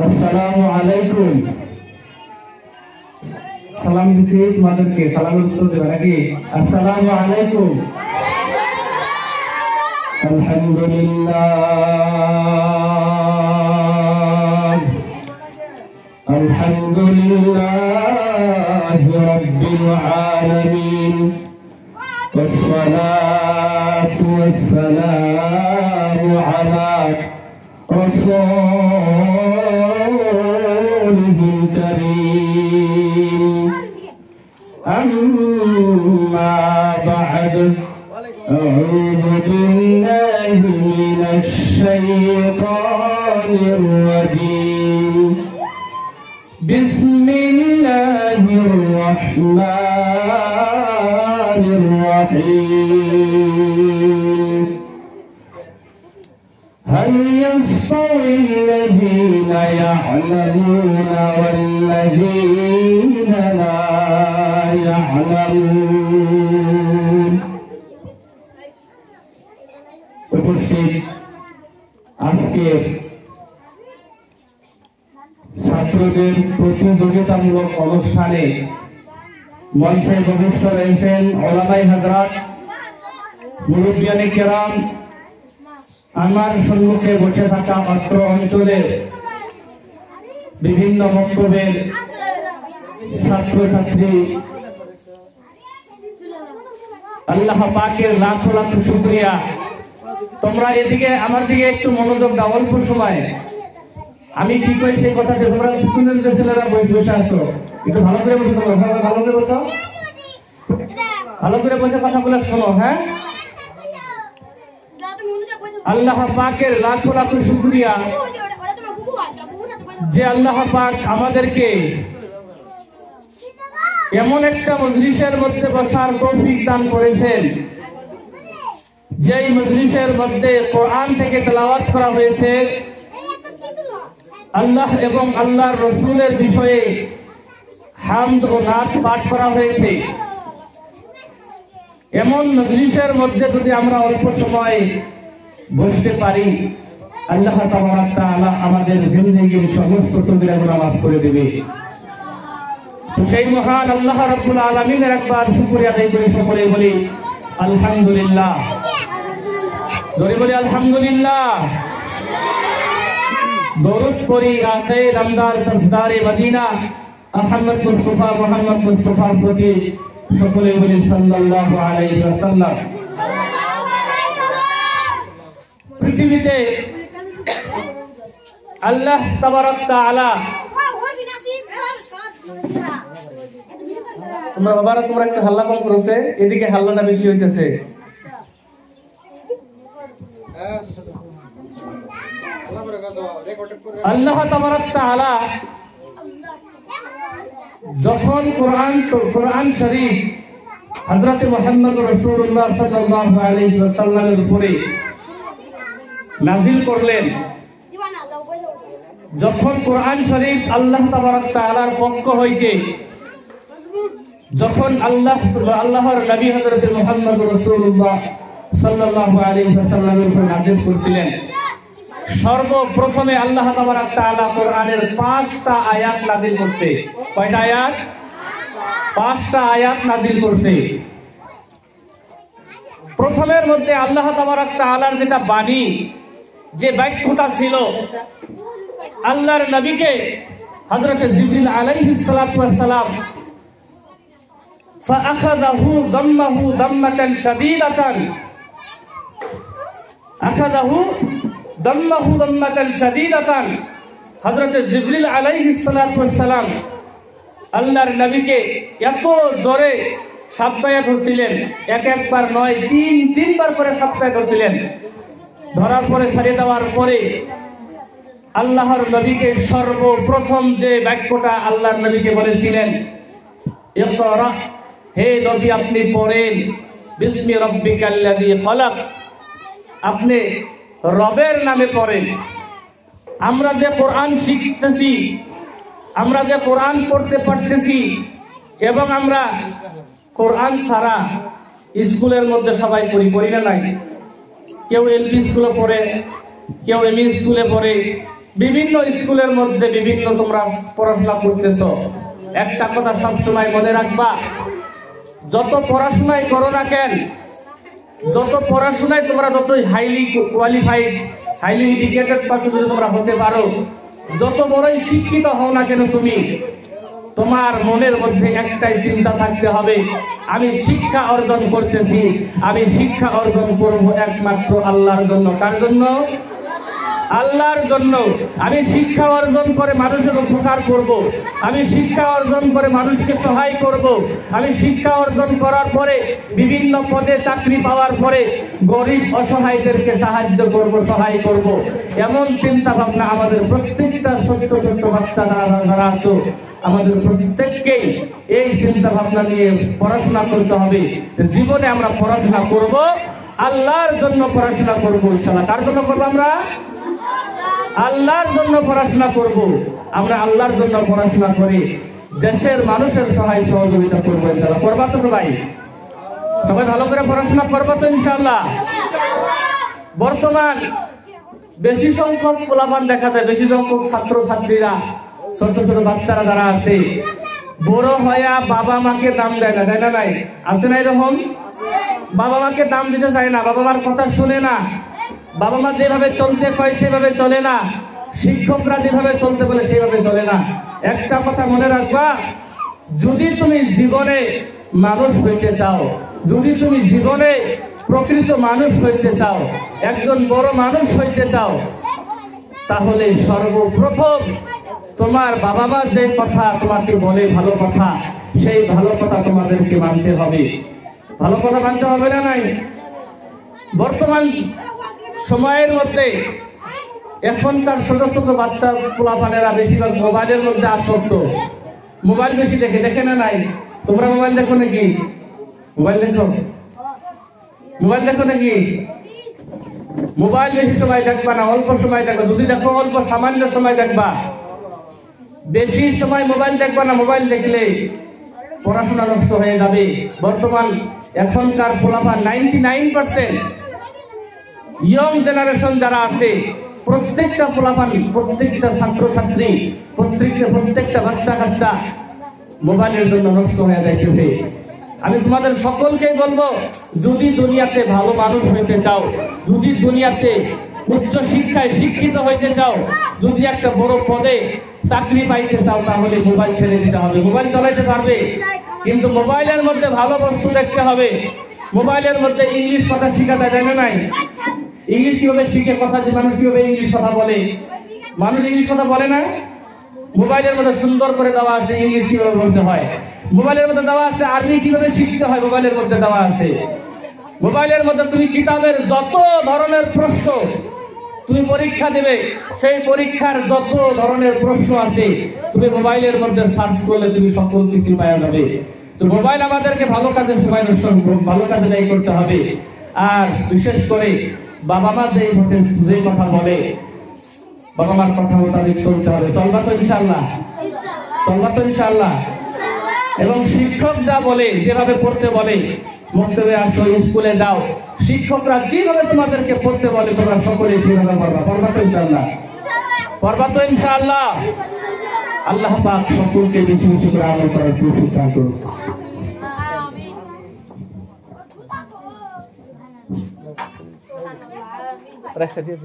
আসসালামু আলাইকুম। সালাম দিছি তোমাদেরকে, সালামের উত্তর দেবে নাকি? আসসালামু আলাইকুম। আলহামদুলিল্লাহ আলহামদুলিল্লাহি রাব্বিল আলামিন والصلاة والسلام على رسوله الكريم أما بعد أعوذ بالله من الشيطان الرجيم بسم الله الرحمن الرحيم هل يستوي الذين يعلمون والذين لا يعلمون উপস্থিত আজকের ছাত্রদের প্রতিযোগিতামূলক অনুষ্ঠানে মঞ্চে উপবিষ্ট রয়েছেন ওলামায়ে হযরত, মুরব্বিয়ানে কেরাম, আমার সম্মুখে বসে থাকা অত্র অঞ্চলের বিভিন্ন মক্তবের ছাত্রছাত্রী, আল্লাহ পাকের লাখ লাখ শুকরিয়া। তোমরা এদিকে আমার দিকে একটু মনোযোগ দাও। অল্প সময় আমি কি কই সেই কথাটা তোমরা শুনে নিতে, ছেলেরা বসে আছো, একটু ভালো করে বসে, তোমরা ভালো করে বসো, ভালো করে বসে কথাগুলো শোনো। হ্যাঁ, আল্লাহ পাকের লাখ লাখ শুকরিয়া যে আল্লাহ পাক আমাদেরকে এমন একটা মজলিসের মধ্যে বসার তৌফিক দান করেছেন, যেই মজলিসের মধ্যে কোরআন থেকে তেলাওয়াত করা হয়েছে, আল্লাহ এবং আল্লাহর রাসূলের বিষয়ে হামদ ও নাত পাঠ করা হয়েছে। এমন মজলিসের মধ্যে যদি আমরা অল্প সময় বসতে পারি, আল্লাহ তাবারাক তাআলা আমাদের জিন্দেগীর সমস্ত সগীরা মাফ করে দেবে। তো সেই মহান আল্লাহ রাব্বুল আলামিনের একবার শুকরিয়া আদায় করে সকলে বলি আলহামদুলিল্লাহ। জোরে বলি আলহামদুলিল্লাহ। দরুদ পড়ি আখে রমদার তাজদারে মদিনা আহমদ মুস্তাফার প্রতি সকলে বলি সাল্লাল্লাহু আলাইহি ওয়াসাল্লাম। পৃথিবীতে আল্লাহ তাবারক তাআলা, তোমরা বাবারা তোমরা একটা হাল্লা কম করেছে, এদিকে হাল্লাটা বেশি হইতেছে। আল্লাহ তাবারক তাআলা যখন কোরআন শরীফ হযরত মুহাম্মদ রাসূলুল্লাহ সাল্লাল্লাহু আলাইহি ওয়াসাল্লামের উপরে নাযিল করলেন, যখন কোরআন শরীফ আল্লাহ তাবারক তাআলার পক্ষ হইতে যখন আল্লাহর নবী হযরত মুহাম্মদ রাসূলুল্লাহ সাল্লাল্লাহু আলাইহি ওয়াসাল্লামের উপর নাযিল করেছিলেন, সর্বপ্রথমে আল্লাহ তাবারক তাআলা কোরআনের 5টা আয়াত নাযিল করতে। কয়টা আয়াত? 5টা আয়াত নাযিল করতে। প্রথমের মধ্যে আল্লাহ তাবারক তাআলার যেটা বাণী, যে বাক্যটা ছিল, আল্লাহর নবীকে হযরত জিবরিল আলাইহিস সালাতু ওয়াস সালাম فأخذه ضمه ضمة شديدة হযরত জিবরিল আলাইহিস সালাতু ওয়াস সালাম আল্লাহর নবীকে এত জোরে সাপটায়া ধরছিলেন, একবার নয়, তিনবার করে সাপটায়া ধরছিলেন। ধরার পরে ছাড়িয়ে দেওয়ার পরে আল্লাহর নবীকে সর্বপ্রথম যে বাক্যটা আল্লাহর নবীকে বলেছিলেন, ইকরা, হে নবী আপনি পড়েন, বিসমি রাব্বিকাল্লাযী খলাক, আপনি রবের নামে পড়েন। আমরা যে কোরআন শিখতেছি, আমরা যে কোরআন পড়তে পারতেছি, এবং আমরা কোরআন ছাড়া স্কুলের মধ্যে সবাই পড়ি না নাই? কেউ এলপি স্কুলে পড়ে, কেউ এমই স্কুলে পড়ে, বিভিন্ন স্কুলের মধ্যে বিভিন্ন তোমরা পড়াশোনা করতেছো। একটা কথা সবসময় মনে রাখবা, যত পড়াশোনাই করো না কেন, যত পড়াশোনায় তোমরা যতই highly qualified, highly educated person যদি তোমরা হতে পারো, যত বড়ই শিক্ষিত হও না কেন তুমি, তোমার মনের মধ্যে একটাই চিন্তা থাকতে হবে, আমি শিক্ষা অর্জন করতেছি, আমি শিক্ষা অর্জন করব একমাত্র আল্লাহর জন্য। কার জন্য? আল্লাহর জন্য। আমি শিক্ষা অর্জন করে মানুষের উপকার করব, আমি শিক্ষা অর্জন করে মানুষকে সহায় করব, আমি শিক্ষা অর্জন করার পরে বিভিন্ন পদে চাকরি পাওয়ার পরে গরিব অসহায়দেরকে সাহায্য করব, সহায় করব। এমন চিন্তা ভাবনা আমাদের প্রত্যেকটা ছোট্ট ছোট্ট বাচ্চা যারা আছো, আমাদের প্রত্যেককেই এই চিন্তা ভাবনা নিয়ে পড়াশোনা করতে হবে। জীবনে আমরা পড়াশোনা করব, আল্লাহর জন্য পড়াশোনা করব ইনশাআল্লাহ। কার জন্য করব? আমরা আল্লাহর জন্য পড়াশোনা করব। আমরা আল্লাহর জন্য পড়াশোনা করে দেশের মানুষের সহায় সহযোগিতা করবো ইনশাআল্লাহ। করবা তো ভাই? সবাই ভালো করে পড়াশোনা করবা তো ইনশাআল্লাহ? বর্তমান বেশি সংখ্যক পোলাপান দেখা যায়, বেশি সংখ্যক ছাত্র ছাত্রীরা, ছোট ছোট বাচ্চারা যারা আছে, বড় হইয়া বাবা মাকে দাম দেয় না, দেয় না? নাই আছে না এরকম? বাবা মাকে দাম দিতে চায় না, বাবা মার কথা শুনে না, বাবা মা যেভাবে চলতে কয় সেভাবে চলে না, শিক্ষকরা যেভাবে চলতে বলে সেইভাবে চলে না। একটা কথা মনে রাখবা, যদি তুমি জীবনে মানুষ হইতে চাও, যদি তুমি জীবনে প্রকৃত মানুষ হইতে চাও, একজন বড় মানুষ হইতে চাও, তাহলে সর্বপ্রথম তোমার বাবা মা যে কথা তোমাকে বলে ভালো কথা, সেই ভালো কথা তোমাদেরকে মানতে হবে। ভালো কথা মানতে হবে না? নাই? বর্তমান সময়ের মধ্যে এখনকার ছোট ছোট বাচ্চা পোলাপানেরা বেশিরভাগ মোবাইলের মধ্যে আসক্ত। মোবাইল বেশি দেখে না? নাই? তোমরা মোবাইল দেখো নাকি? মোবাইল দেখো? মোবাইল দেখো নাকি? মোবাইল বেশি সময় দেখবা না, অল্প সময় দেখবা। যদি দেখো অল্প সামান্য সময় দেখবা, বেশি সময় মোবাইল দেখবা না। মোবাইল দেখলে পড়াশোনা নষ্ট হয়ে যাবে। বর্তমান এখনকার পোলাপান 99% ইয়ং জেনারেশন যারা আছে, প্রত্যেকটা পোলাপান, প্রত্যেকটা ছাত্র ছাত্রী, প্রত্যেকটা বাচ্চা কাচ্চা মোবাইলের জন্য নষ্ট হয়ে যাইতেছে। আমি তোমাদের সকলকে বলবো, যদি দুনিয়াতে ভালো মানুষ হইতে চাও, যদি দুনিয়াতে উচ্চ শিক্ষায় শিক্ষিত হইতে চাও, যদি একটা বড় পদে চাকরি পাইতে চাও, তাহলে মোবাইল ছেড়ে দিতে হবে। মোবাইল চালাইতে পারবে, কিন্তু মোবাইলের মধ্যে ভালো বস্তু দেখতে হবে। মোবাইলের মধ্যে ইংলিশ কথা শিখাতে যায় না? নাই? ইংলিশ কিভাবে শিখে কথা, যে মানুষ কিভাবে ইংলিশ কথা বলে, মানুষ ইংলিশ কথা বলে না। মোবাইলের মধ্যে সুন্দর করে দেওয়া আছে ইংলিশ কিভাবে বলতে হয়, মোবাইলের মধ্যে দেওয়া আছে আরবি কিভাবে শিখতে হয়, মোবাইলের মধ্যে দেওয়া আছে। মোবাইলের মধ্যে তুমি কিতাবের যত ধরনের প্রশ্ন তুমি পরীক্ষা দেবে, সেই পরীক্ষার যত ধরনের প্রশ্ন আছে তুমি মোবাইলের মধ্যে সার্চ করলে তুমি সকল কিছু পাওয়া যাবে। তো মোবাইল আমাদেরকে ভালো কাজে সময় নষ্ট, ভালো কাজে ব্যয় করতে হবে। আর বিশেষ করে বাবা মা যে কথা বলে, বাবা মার কথা মোতাবেক চলতে হবে। চলবা তো ইনশাআল্লাহ? চলবা তো ইনশাআল্লাহ? এবং শিক্ষক যা বলে, যেভাবে পড়তে বলে, মক্তবে আসো, স্কুলে যাও, শিক্ষকরা যেভাবে তোমাদেরকে পড়তে বলে তোমরা সকলে সেভাবে পড়বা। পড়বা তো ইনশাআল্লাহ? পড়বা তো ইনশাআল্লাহ? আল্লাহ পাক সকলকে বেশি বেশি করে আমল করার তৌফিক দান করুন। রাখা দিয়ে